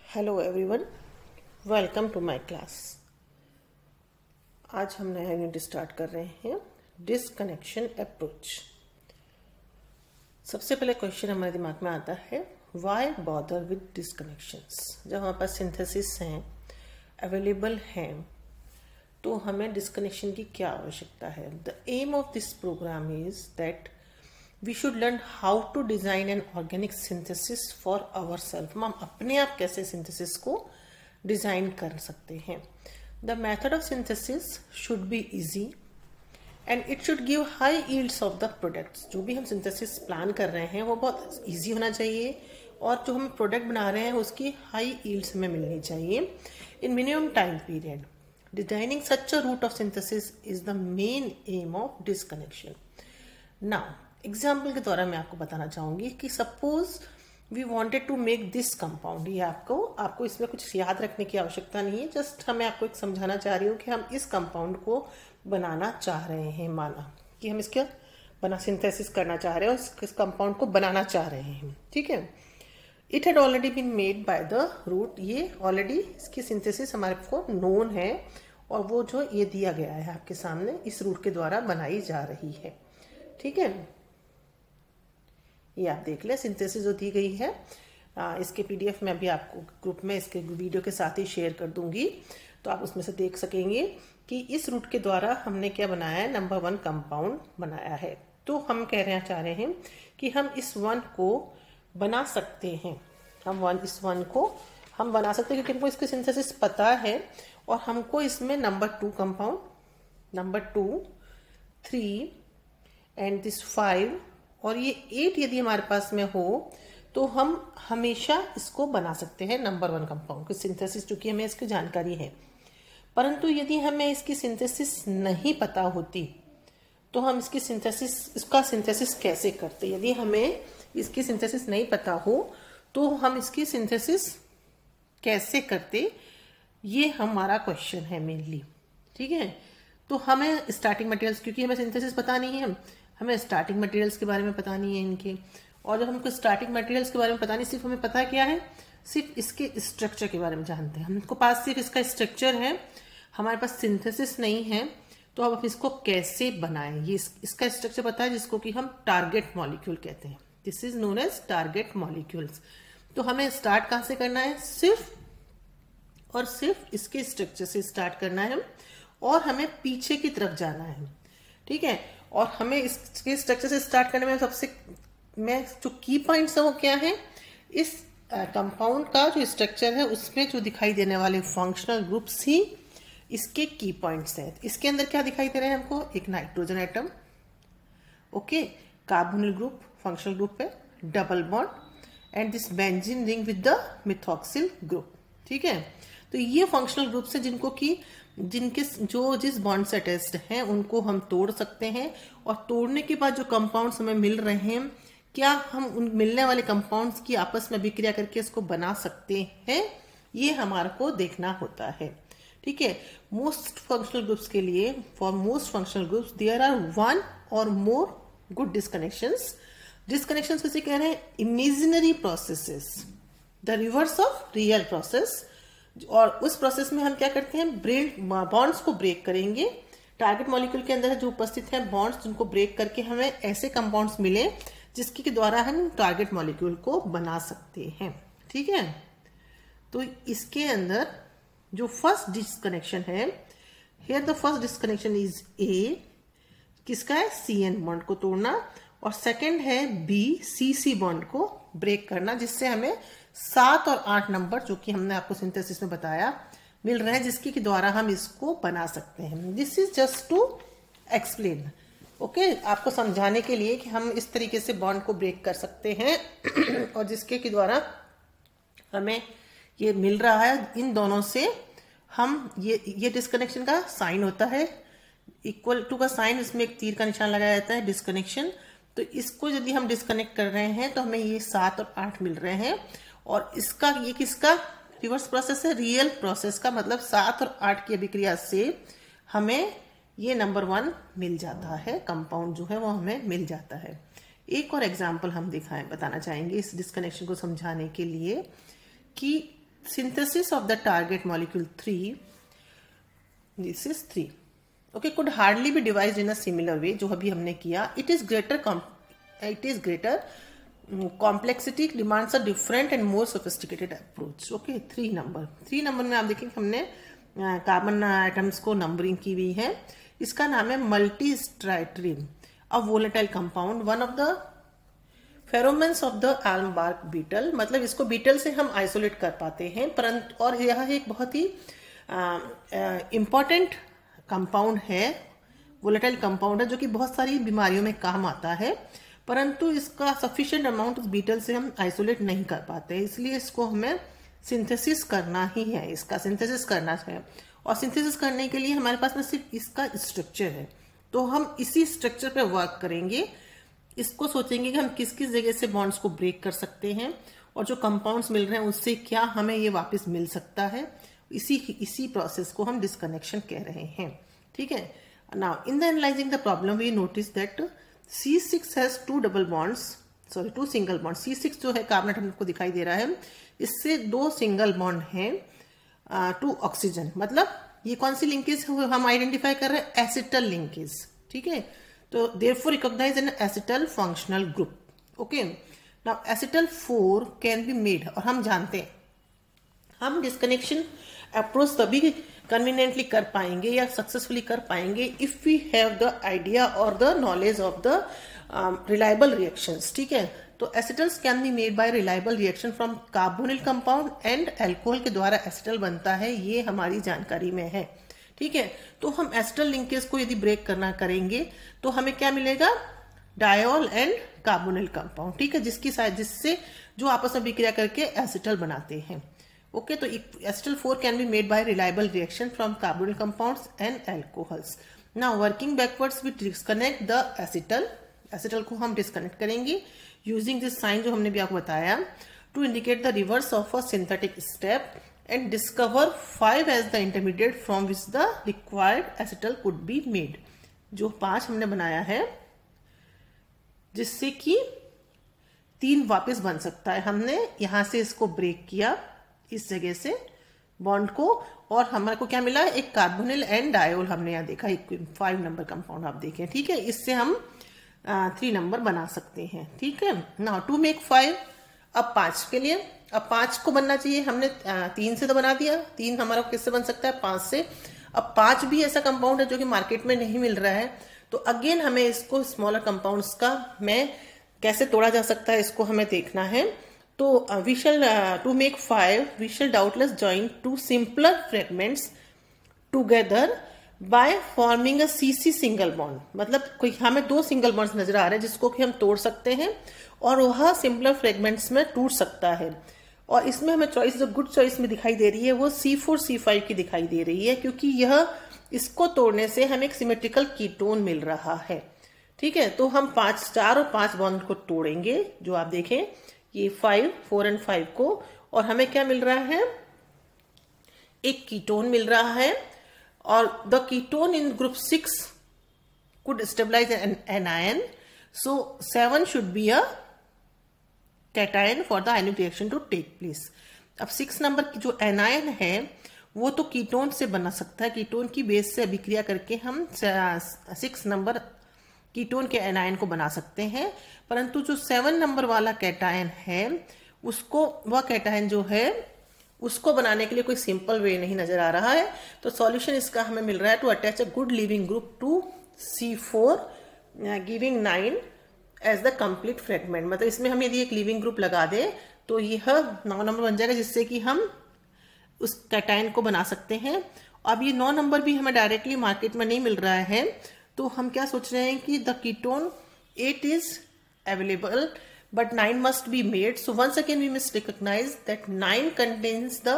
Hello everyone, welcome to my class. आज हम नया यूनिट स्टार्ट कर रहे हैं, डिसकनेक्शन अप्रोच। सबसे पहले क्वेश्चन हमारे दिमाग में आता है, व्हाई बॉदर विद डिसकनेक्शंस। जब हमारे पास सिंथेसिस हैं, अवेलेबल हैं, तो हमें डिसकनेक्शन की क्या आवश्यकता है। The aim of this programme is that we should learn how to design an organic synthesis for ourselves। हम अपने आप कैसे सिंथेसिस को डिजाइन कर सकते हैं। The method of synthesis should be easy and it should give high yields of the products. जो भी हम सिंथेसिस प्लान कर रहे हैं वो बहुत इजी होना चाहिए और जो हम प्रोडक्ट बना रहे हैं उसकी हाई यील्ड्स हमें मिलनी चाहिए in minimum time period. Designing such a route of synthesis is the main aim of disconnection. Now example के द्वारा मैं आपको बताना चाहूंगी कि suppose we wanted to make this compound. ये आपको इसमें कुछ याद रखने की आवश्यकता नहीं है, जस्ट मैं आपको एक समझाना चाह रही हूँ कि हम इस कंपाउंड को बनाना चाह रहे हैं। माना कि हम इसके सिंथेसिस करना चाह रहे हैं और इस कंपाउंड को बनाना चाह रहे हैं, ठीक है। It had already been made by the route. ये ऑलरेडी इसकी सिंथेसिस हमारे को नोन है और वो जो ये दिया गया है आपके सामने इस रूट के द्वारा बनाई जा रही है, ठीक है। ये आप देख लें, सिंथेसिस जो दी गई है इसके पीडीएफ में अभी आपको ग्रुप में इसके वीडियो के साथ ही शेयर कर दूंगी, तो आप उसमें से देख सकेंगे कि इस रूट के द्वारा हमने क्या बनाया है, नंबर 1 कंपाउंड बनाया है। तो हम चाह रहे हैं कि हम इस 1 को बना सकते हैं। इस 1 को हम बना सकते हैं क्योंकि हमको इसकी सिंथेसिस पता है और हमको इसमें number 2 compound, number 2, 3 and this 5 और ये 8 यदि हमारे पास में हो तो हम हमेशा इसको बना सकते हैं नंबर 1 कंपाउंड की सिंथेसिस, चूंकि हमें इसकी जानकारी है। परंतु यदि हमें इसकी सिंथेसिस नहीं पता होती तो हम इसका सिंथेसिस कैसे करते। यदि हमें इसकी सिंथेसिस नहीं पता हो तो हम इसकी सिंथेसिस कैसे करते, ये हमारा क्वेश्चन है मेनली, ठीक है। तो हमें स्टार्टिंग मटेरियल्स, क्योंकि हमें सिंथेसिस पता नहीं है, हमें स्टार्टिंग मटेरियल्स के बारे में पता नहीं है इनके। और जब हमको स्टार्टिंग मटेरियल्स के बारे में पता नहीं, सिर्फ हमें पता क्या है, सिर्फ इसके स्ट्रक्चर के बारे में जानते हैं। हमको पास सिर्फ इसका स्ट्रक्चर है, हमारे पास सिंथेसिस नहीं है, तो अब इसको कैसे बनाएं। ये इसका स्ट्रक्चर पता है जिसको कि हम टारगेट मॉलिक्यूल कहते हैं। This is known as target molecules. तो हमें स्टार्ट कहाँ से करना है, सिर्फ और सिर्फ इसके स्ट्रक्चर से स्टार्ट करना है और हमें पीछे की तरफ जाना है, ठीक है। और हमें इसके स्ट्रक्चर से स्टार्ट करने में जो की पॉइंट्स है वो क्या है, इस कंपाउंड का जो स्ट्रक्चर है उसमें जो दिखाई देने वाले फंक्शनल ग्रुप्स ही इसके की पॉइंट्स हैं। इसके अंदर क्या दिखाई दे रहे हैं हमको, एक nitrogen atom, okay, carbonyl group functional group है, double bond and this benzene ring with the methoxyl group, ठीक है। तो ये फंक्शनल ग्रुप्स है जिस बॉन्ड से अटैच्ड हैं उनको हम तोड़ सकते हैं और तोड़ने के बाद जो कंपाउंड्स हमें मिल रहे हैं, क्या हम उन मिलने वाले कंपाउंड्स की आपस में अभिक्रिया करके इसको बना सकते हैं, ये हमारे को देखना होता है, ठीक है। मोस्ट फंक्शनल ग्रुप्स के लिए, for most functional groups there are 1 और मोर गुड डिस्कनेक्शंस। डिस्कनेक्शंस किसे कह रहे हैं, imaginary processes, the reverse of real process. और उस प्रोसेस में हम क्या करते हैं, बॉन्ड्स को ब्रेक करेंगे। टारगेट मॉलिक्यूल के अंदर जो उपस्थित है बॉन्ड्स, जिनको ब्रेक करके हमें ऐसे कंपाउंड्स मिले जिसके के द्वारा हम टारगेट मॉलिक्यूल को बना सकते हैं, ठीक है। तो इसके अंदर जो फर्स्ट डिस्कनेक्शन है, here the first disconnection is a, किसका है, CN बॉन्ड को तोड़ना, और सेकेंड है B, CC बॉन्ड को ब्रेक करना, जिससे हमें 7 और 8 नंबर, जो कि हमने आपको सिंथेसिस में बताया, मिल रहे हैं, जिसके के द्वारा हम इसको बना सकते हैं। This is just to explain, okay, आपको समझाने के लिए कि हम इस तरीके से बॉन्ड को ब्रेक कर सकते हैं और जिसके के द्वारा हमें ये मिल रहा है। इन दोनों से हम ये डिस्कनेक्शन का साइन होता है, इक्वल टू का साइन, इसमें एक तीर का निशान लगाया जाता है, डिस्कनेक्शन। तो इसको यदि हम डिस्कनेक्ट कर रहे हैं तो हमें ये 7 और 8 मिल रहे हैं और ये किसका रिवर्स प्रोसेस है, रियल प्रोसेस का, मतलब 7 और 8 की अभिक्रिया से हमें ये नंबर 1 मिल जाता है, कंपाउंड जो है वो हमें मिल जाता है। एक और एग्जाम्पल हम बताना चाहेंगे इस डिस्कनेक्शन को समझाने के लिए कि synthesis of the target molecule 3, this is 3, okay, could hardly be devised in a similar way, जो अभी हमने किया. It is greater complexity, demands a different and more sophisticated approach. Okay, 3 number में आप देखेंगे हमने कार्बन एटम्स को numbering की हुई है. इसका नाम है multistriatin, a volatile compound, one of the pheromones of the elm bark beetle. मतलब इसको बीटल से हम आइसोलेट कर पाते हैं, परंतु और यह एक बहुत ही इम्पॉर्टेंट कंपाउंड है, वोलेटाइल कंपाउंड है, जो कि बहुत सारी बीमारियों में काम आता है, परंतु इसका सफिशिएंट अमाउंट उस बीटल से हम आइसोलेट नहीं कर पाते. इसलिए इसको हमें सिंथेसिस करना ही है, इसका सिंथेसिस करना है. और सिंथेसिस करने के लिए हमारे पास न सिर्फ इसका स्ट्रक्चर है, तो हम इसी स्ट्रक्चर पे वर्क करेंगे. इसको सोचेंगे कि हम किस किस जगह से बॉन्ड्स को ब्रेक कर सकते हैं और जो कंपाउंड्स मिल रहे हैं उससे क्या हमें ये वापस मिल सकता है. इसी प्रोसेस को हम डिस्कनेक्शन कह रहे हैं. ठीक है. Now in the analysing the problem we notice that C6 has 2 single bond. C6 जो है कार्बन एटम को दिखाई दे रहा है, इससे 2 सिंगल बॉन्ड हैं टू ऑक्सीजन. मतलब ये कौन सी लिंकेज हम आइडेंटिफाई कर रहे हैं? Acetal linkage. ठीक है. तो therefore recognize an acetal functional group. Okay. Now acetal 4 can be made, और हम जानते हैं हम डिस्कनेक्शन अप्रोच तभी कन्वीनियंटली कर पाएंगे या सक्सेसफुली कर पाएंगे if we have the idea और the knowledge of the reliable reactions. ठीक है. तो acetals can be made by reliable reaction from carbonyl compound and alcohol के द्वारा एसिटल बनता है, ये हमारी जानकारी में है. ठीक है. तो हम एसिटल लिंकेज को यदि ब्रेक करना करेंगे तो हमें क्या मिलेगा? Diol and carbonyl compound. ठीक है. जिससे जो आपस में विक्रिया करके एसिटल बनाते हैं. ओके. तो acetal 4 can be made by reliable reaction from carbonyl compounds and alcohols. Now working backwards we disconnect the acetal को हम डिस्कनेक्ट करेंगे यूजिंग दिस साइन जो हमने भी आपको बताया, to indicate the reverse of a synthetic step and discover 5 as the intermediate from which the required acetal could be made. जो 5 हमने बनाया है जिससे कि 3 वापस बन सकता है. हमने यहां से इसको ब्रेक किया इस जगह से बॉन्ड को, और हमारे को क्या मिला? एक कार्बोनिल एंड डायोल हमने यहाँ देखा, एक 5 नंबर कंपाउंड आप देखें. ठीक है. इससे हम 3 नंबर बना सकते हैं. ठीक है. नाउ टू मेक 5, अब 5 के लिए, अब 5 को बनना चाहिए. हमने 3 से तो बना दिया. 3 हमारा किससे बन सकता है? 5 से. अब 5 भी ऐसा कंपाउंड है जो कि मार्केट में नहीं मिल रहा है, तो अगेन हमें इसको स्मॉलर कंपाउंड्स का में कैसे तोड़ा जा सकता है इसको हमें देखना है. तो we shall to make 5 we shall doubtless join 2 simpler fragments together by forming a CC single bond. मतलब कोई हमें 2 सिंगल बॉन्ड्स नजर आ रहे हैं जिसको कि हम तोड़ सकते हैं और वह सिंपलर फ्रेगमेंट्स में टूट सकता है. और इसमें हमें चॉइस जो गुड चॉइस में दिखाई दे रही है वो C4 C5 की दिखाई दे रही है, क्योंकि यह इसको तोड़ने से हमें एक सिमेट्रिकल कीटोन मिल रहा है. ठीक है. तो हम 4 और 5 बॉन्ड को तोड़ेंगे, जो आप देखें ये 4 and 5 को, और हमें क्या मिल रहा है? एक कीटोन मिल रहा है. और the ketone in group 6 could stabilize an anion, so 7 should be a cation for the ionic reaction to take place. अब 6 नंबर की जो एनायन है वो तो कीटोन से बना सकता है, कीटोन की बेस से अभिक्रिया करके हम 6 नंबर कीटोन के एनायन को बना सकते हैं. परंतु जो 7 नंबर वाला कैटायन है उसको, वह कैटायन जो है उसको बनाने के लिए कोई सिंपल वे नहीं नजर आ रहा है. तो सॉल्यूशन इसका हमें मिल रहा है to attach a good leaving group to C4 giving 9 as the complete fragment. मतलब इसमें हम यदि एक लिविंग ग्रुप लगा दें तो यह 9 नंबर बन जाएगा, जिससे कि हम उस कैटायन को बना सकते हैं. अब ये 9 नंबर भी हमें डायरेक्टली मार्केट में नहीं मिल रहा है, तो हम क्या सोच रहे हैं कि the ketone 8 is available but 9 must be made. So once again we must recognize that 9 contains the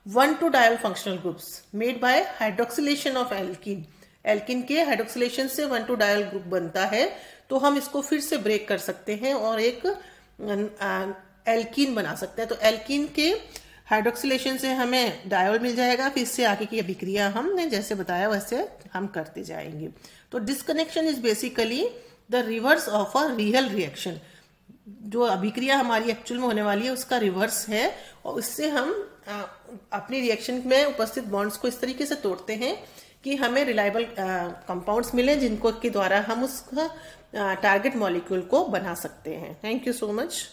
1,2-diol functional groups made by hydroxylation of alkene. Alkene के हाइड्रोक्सिलेशन से 1,2-diol ग्रुप बनता है. तो हम इसको फिर से ब्रेक कर सकते हैं और एक एल्कीन बना सकते हैं. तो एल्कीन के हाइड्रोक्सिलेशन से हमें डायोल मिल जाएगा, फिर इससे आगे की अभिक्रिया हमने जैसे बताया वैसे हम करते जाएंगे. तो disconnection is basically the reverse of a real reaction. जो अभिक्रिया हमारी एक्चुअल में होने वाली है उसका रिवर्स है, और इससे हम अपनी रिएक्शन में उपस्थित बॉन्ड्स को इस तरीके से तोड़ते हैं कि हमें रिलायबल कंपाउंड्स मिले, जिनको के द्वारा हम उसका टारगेट मॉलिक्यूल को बना सकते हैं। Thank you so much.